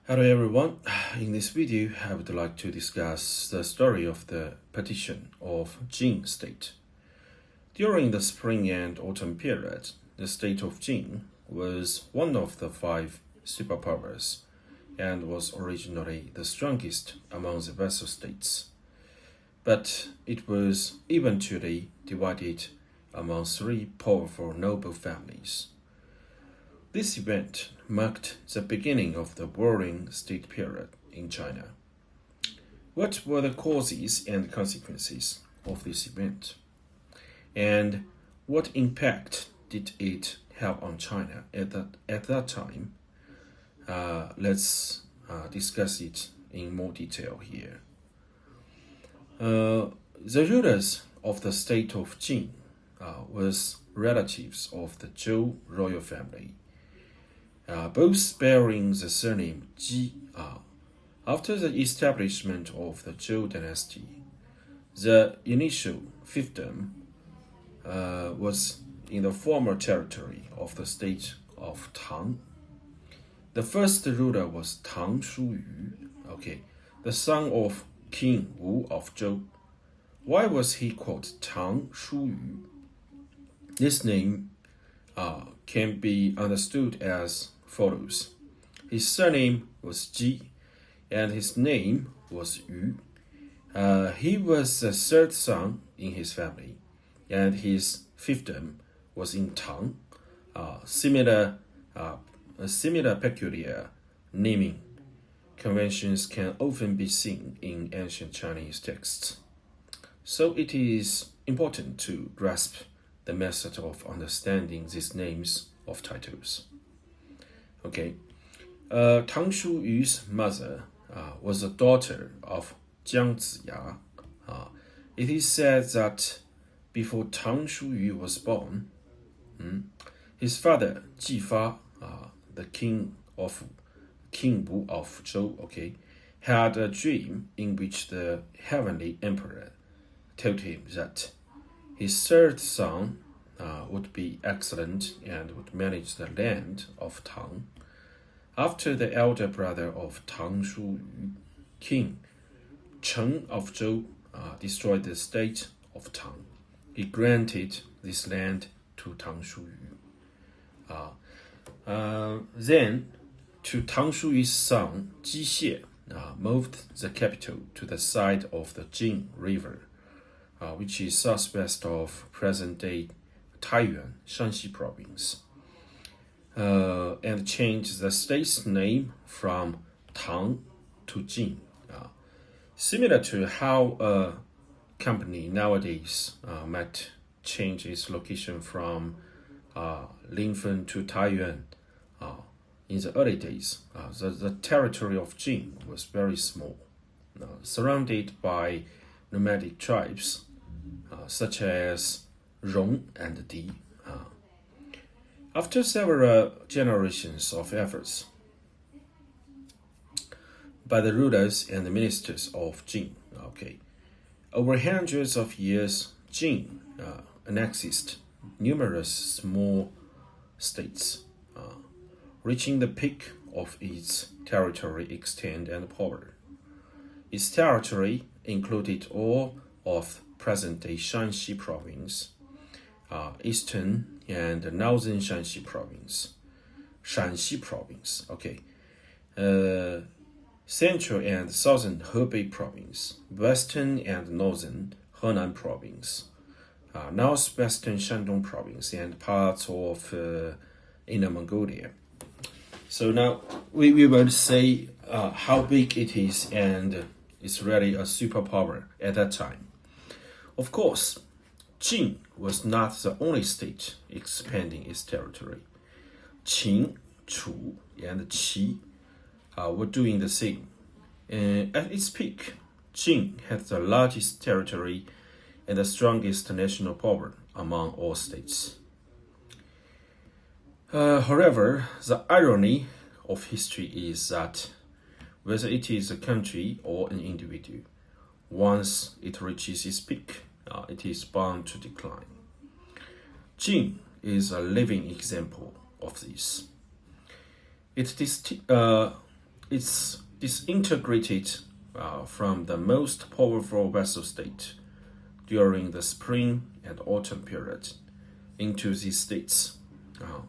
Hello everyone, in this video I would like to discuss the story of the partition of Jin state. During the spring and autumn period, the state of Jin was one of the five superpowers and was originally the strongest among the vassal states. But it was eventually divided among three powerful noble families. This event marked the beginning of the warring state period in China. What were the causes and consequences of this event? And what impact did it have on China at that time? Let's discuss it in more detail here. The rulers of the state of Jin was relatives of the Zhou royal family, both bearing the surname Ji. After the establishment of the Zhou dynasty, the initial fiefdom was in the former territory of the state of Tang. The first ruler was Tang Shuyu, the son of King Wu of Zhou. Why was he called Tang Shuyu? This name can be understood as follows. His surname was Ji, and his name was Yu. He was the third son in his family, and his fiefdom was in Tang. Similar peculiar naming conventions can often be seen in ancient Chinese texts. So it is important to grasp the method of understanding these names of titles. Tang Shuyu's mother was the daughter of Jiang Ziya. It is said that before Tang Shuyu was born, his father Jifa, the king Wu of Zhou, had a dream in which the heavenly emperor told him that his third son would be excellent and would manage the land of Tang. After the elder brother of Tang Shuyu, King Cheng of Zhou, destroyed the state of Tang, he granted this land to Tang Shuyu. Then, to Tang Shuyu's son Ji Xie, moved the capital to the side of the Jing River, which is southwest of present-day Taiyuan, Shanxi province, and changed the state's name from Tang to Jin, similar to how a company nowadays might change its location from Linfen to Taiyuan. In the early days, the territory of Jin was very small, surrounded by nomadic tribes such as Rong and Di. After several generations of efforts by the rulers and the ministers of Jin, over hundreds of years, Jin annexed numerous small states, reaching the peak of its territory extent and power. Its territory included all of present-day Shanxi province, eastern and northern Shanxi province, central and southern Hebei province, western and northern Henan province, northwestern Shandong province, and parts of Inner Mongolia. So now we will say how big it is, and it's really a superpower at that time. Of course, Jin was not the only state expanding its territory. Qin, Chu, and Qi were doing the same. At its peak, Jin had the largest territory and the strongest national power among all states. However, the irony of history is that whether it is a country or an individual, once it reaches its peak, it is bound to decline. Jin is a living example of this. it's disintegrated from the most powerful vassal state during the spring and autumn period into these states,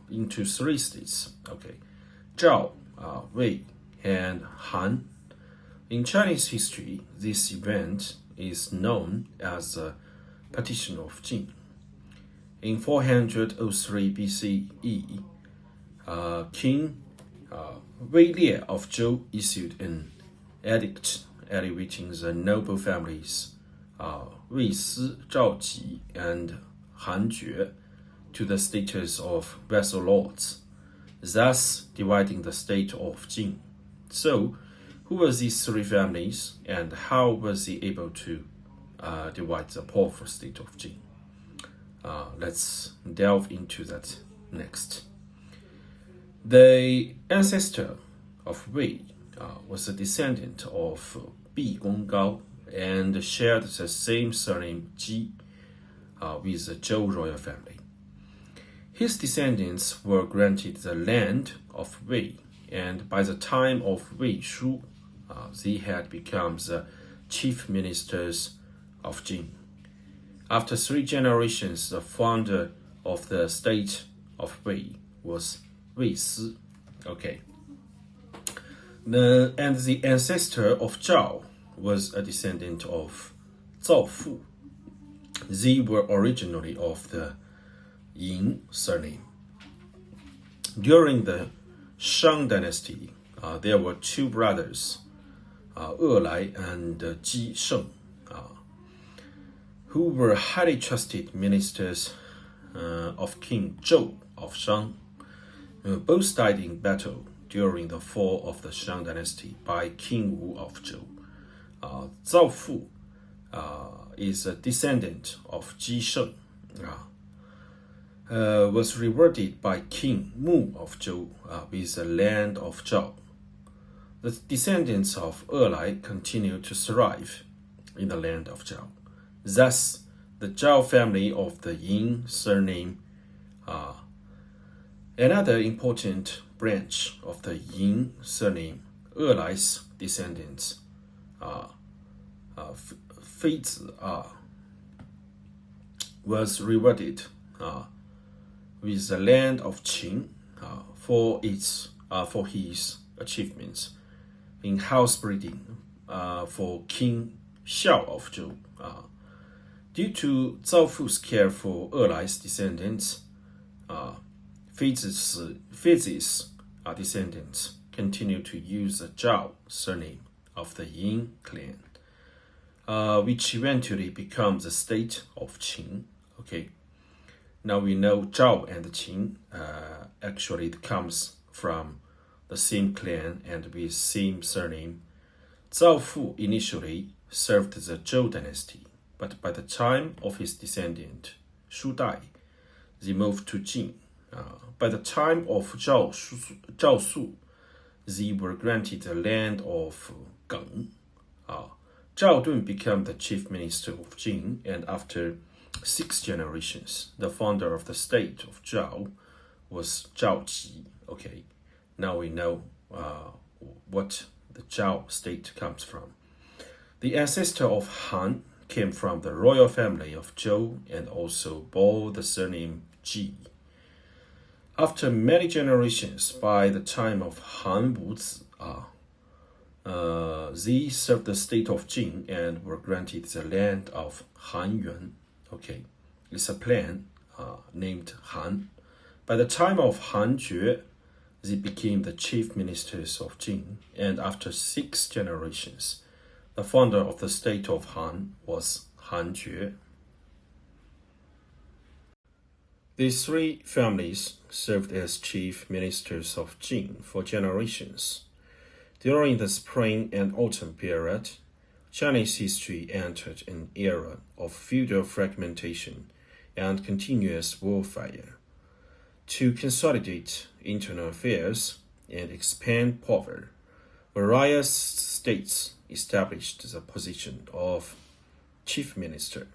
into three states. Okay, Zhao, Wei, and Han. In Chinese history, this event is known as the Partition of Jin. In 403 BCE, King Wei Lie of Zhou issued an edict elevating the noble families Wei Si, Zhao Ji, and Han Jue to the status of vassal lords, thus dividing the state of Jin. So, who were these three families, and how was he able to divide the powerful state of Jin? Let's delve into that next. The ancestor of Wei was a descendant of Bi Gonggao and shared the same surname Ji with the Zhou royal family. His descendants were granted the land of Wei, and by the time of Wei Shu, they had become the chief ministers of Jin. After 3 generations, the founder of the state of Wei was Wei Si. Okay. And the ancestor of Zhao was a descendant of Zhao Fu. They were originally of the Yin surname. During the Shang dynasty, there were 2 brothers, E Lai and Ji Sheng, who were highly trusted ministers of King Zhou of Shang. Both died in battle during the fall of the Shang dynasty by King Wu of Zhou. Zhao Fu is a descendant of Ji Sheng, was rewarded by King Mu of Zhou with the land of Zhao. The descendants of E Lai continued to thrive in the land of Zhao. Thus, the Zhao family of the Yin surname. Another important branch of the Yin surname, E Lai's descendants, Feizi, was rewarded with the land of Qin for his achievements in house breeding for King Xiao of Zhou. Due to Zhao Fu's care for E Lai's descendants, Feizi's descendants continue to use the Zhao surname of the Yin clan, which eventually becomes the state of Qin. Okay, now we know Zhao and Qin actually comes from the same clan and with same surname. Zhao Fu initially served the Zhou dynasty, but by the time of his descendant Shu Dai, they moved to Jin. By the time of Zhao Su, they were granted the land of Geng. Zhao Dun became the chief minister of Jin, and after 6 generations, the founder of the state of Zhao was Zhao Ji. Okay, now we know what the Zhao state comes from. The ancestor of Han came from the royal family of Zhou and also bore the surname Ji. After many generations, by the time of Han Wuzi, they served the state of Jin and were granted the land of Han Yuan. Okay, it's a clan named Han. By the time of Han Jue, they became the chief ministers of Jin, and after 6 generations, the founder of the state of Han was Han Jue. These 3 families served as chief ministers of Jin for generations. During the spring and autumn period, Chinese history entered an era of feudal fragmentation and continuous warfare. To consolidate internal affairs and expand power, various states established the position of chief minister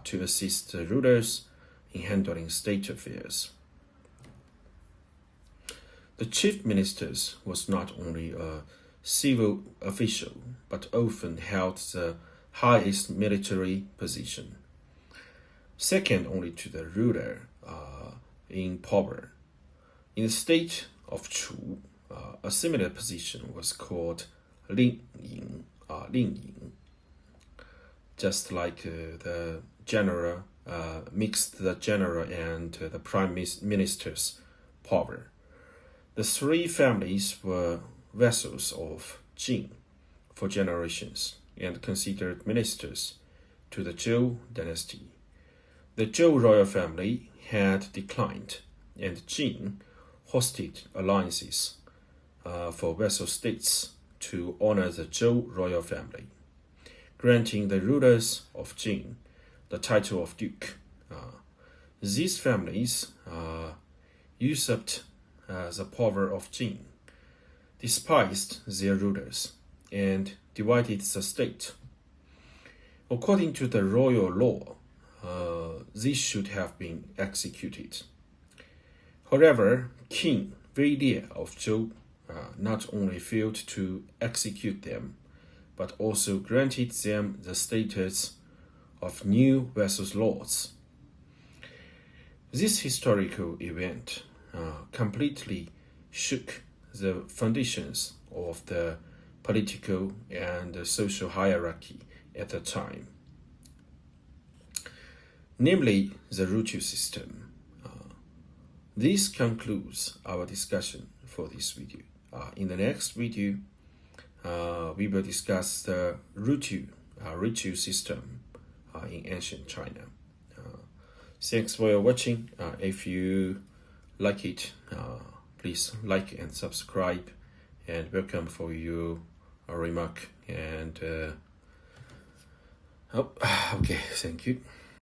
to assist the rulers in handling state affairs. The chief minister was not only a civil official, but often held the highest military position, second only to the ruler in power. In the state of Chu, a similar position was called Ling Ying, just like the general mixed the general and the prime minister's power. The three families were vassals of Jin for generations and considered ministers to the Zhou dynasty. The Zhou royal family had declined, and Jin hosted alliances for vassal states to honor the Zhou royal family, granting the rulers of Jin the title of duke. These families usurped the power of Jin, despised their rulers, and divided the state. According to the royal law, these should have been executed. However, King Wei of Zhou not only failed to execute them, but also granted them the status of new vassal lords. This historical event completely shook the foundations of the political and social hierarchy at the time, namely the Ruchu system. This concludes our discussion for this video. In the next video, we will discuss the Ruchu system in ancient China. Thanks for watching. If you like it, please like and subscribe, and welcome for your remark. And okay, thank you.